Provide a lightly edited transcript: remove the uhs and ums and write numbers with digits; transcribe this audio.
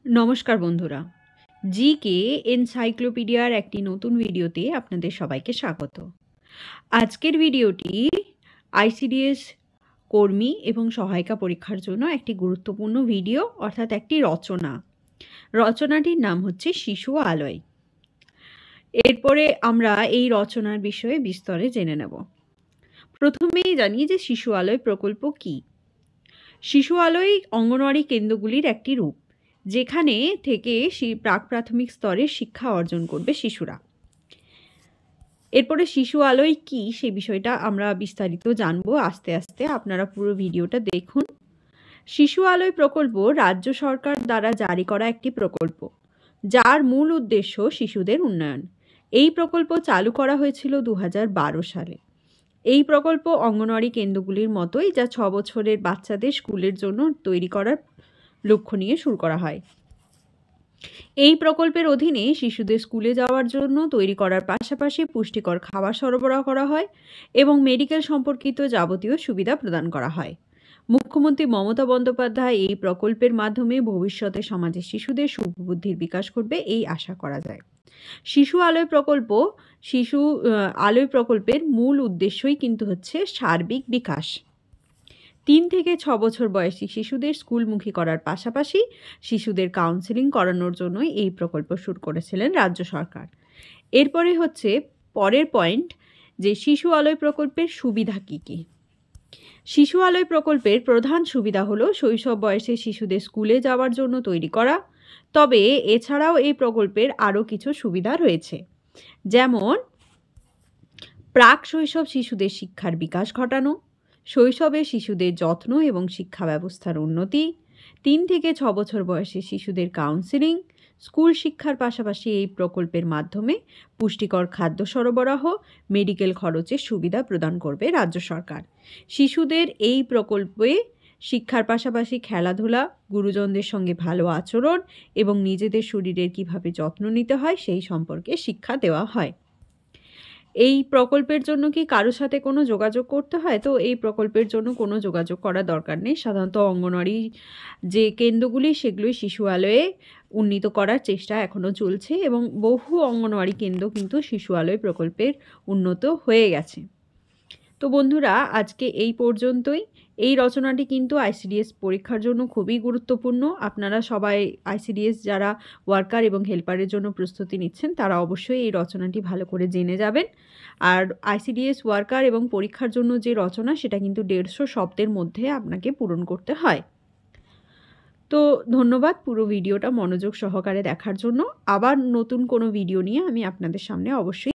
নমস্কার বন্ধুরা, জিকে এনসাইক্লোপিডিয়ার একটি নতুন ভিডিওতে আপনাদের সবাইকে স্বাগত। আজকের ভিডিওটি আইসিডিএস কর্মী এবং সহায়িকা পরীক্ষার জন্য একটি গুরুত্বপূর্ণ ভিডিও, অর্থাৎ একটি রচনাটির নাম হচ্ছে শিশু আলয়। এরপরে আমরা এই রচনার বিষয়ে বিস্তরে জেনে নেব। প্রথমেই জানি যে শিশু আলয় প্রকল্প কি। শিশু আলয় অঙ্গনওয়াড়ি কেন্দ্রগুলির একটি রূপ, যেখানে থেকে প্রাক প্রাথমিক স্তরে শিক্ষা অর্জন করবে শিশুরা। এরপরে শিশু আলয় কি সে বিষয়টা আমরা বিস্তারিত জানবো আস্তে আস্তে, আপনারা পুরো ভিডিওটা দেখুন। শিশু আলয় প্রকল্প রাজ্য সরকার দ্বারা জারি করা একটি প্রকল্প, যার মূল উদ্দেশ্য শিশুদের উন্নয়ন। এই প্রকল্প চালু করা হয়েছিল 2012 সালে। এই প্রকল্প অঙ্গনওয়াড়ি কেন্দ্রগুলির মতোই, যা 6 বছরের বাচ্চাদের স্কুলের জন্য তৈরি করার লক্ষ্য নিয়ে শুরু করা হয়। এই প্রকল্পের অধীনে শিশুদের স্কুলে যাওয়ার জন্য তৈরি করার পাশাপাশি পুষ্টিকর খাবার সরবরাহ করা হয় এবং মেডিকেল সম্পর্কিত যাবতীয় সুবিধা প্রদান করা হয়। মুখ্যমন্ত্রী মমতা বন্দ্যোপাধ্যায় এই প্রকল্পের মাধ্যমে ভবিষ্যতে সমাজের শিশুদের সুবুদ্ধির বিকাশ করবে, এই আশা করা যায়। শিশু আলয় প্রকল্পের মূল উদ্দেশ্যই কিন্তু হচ্ছে সার্বিক বিকাশ। 3 থেকে 6 বছর বয়সী শিশুদের স্কুলমুখী করার পাশাপাশি শিশুদের কাউন্সেলিং করানোর জন্যই এই প্রকল্প শুরু করেছিলেন রাজ্য সরকার। এরপরে হচ্ছে পরের পয়েন্ট, যে শিশু আলয় প্রকল্পের সুবিধা কী কী। শিশু আলয় প্রকল্পের প্রধান সুবিধা হলো শৈশব বয়সে শিশুদের স্কুলে যাওয়ার জন্য তৈরি করা। তবে এছাড়াও এই প্রকল্পের আরও কিছু সুবিধা রয়েছে, যেমন প্রাক শৈশব শিশুদের শিক্ষার বিকাশ ঘটানো, শৈশবে শিশুদের যত্ন এবং শিক্ষা ব্যবস্থার উন্নতি, 3 থেকে 6 বছর বয়সী শিশুদের কাউন্সেলিং, স্কুল শিক্ষার পাশাপাশি এই প্রকল্পের মাধ্যমে পুষ্টিকর খাদ্য সরবরাহ, মেডিকেল খরচের সুবিধা প্রদান করবে রাজ্য সরকার। শিশুদের এই প্রকল্পে শিক্ষার পাশাপাশি খেলাধুলা, গুরুজনদের সঙ্গে ভালো আচরণ এবং নিজেদের শরীরের কিভাবে যত্ন নিতে হয় সেই সম্পর্কে শিক্ষা দেওয়া হয়। এই প্রকল্পের জন্য কি কারোর সাথে কোনো যোগাযোগ করতে হয়? তো এই প্রকল্পের জন্য কোনো যোগাযোগ করার দরকার নেই। সাধারণত অঙ্গনওয়াড়ি যে কেন্দ্রগুলি সেগুলোই শিশু আলয়ে উন্নীত করার চেষ্টা এখনও চলছে এবং বহু অঙ্গনওয়াড়ি কেন্দ্র কিন্তু শিশু আলয় প্রকল্পের উন্নত হয়ে গেছে। তো বন্ধুরা, আজকে এই পর্যন্তই। এই রচনাটি কিন্তু আইসিডিএস পরীক্ষার জন্য খুবই গুরুত্বপূর্ণ। আপনারা সবাই আইসিডিএস যারা ওয়ার্কার এবং হেল্পারের জন্য প্রস্তুতি নিচ্ছেন, তারা অবশ্যই এই রচনাটি ভালো করে জেনে যাবেন। আর আইসিডিএস ওয়ার্কার এবং পরীক্ষার জন্য যে রচনা, সেটা কিন্তু 150 শব্দের মধ্যে আপনাকে পূরণ করতে হয়। তো ধন্যবাদ পুরো ভিডিওটা মনোযোগ সহকারে দেখার জন্য। আবার নতুন কোনো ভিডিও নিয়ে আমি আপনাদের সামনে অবশ্যই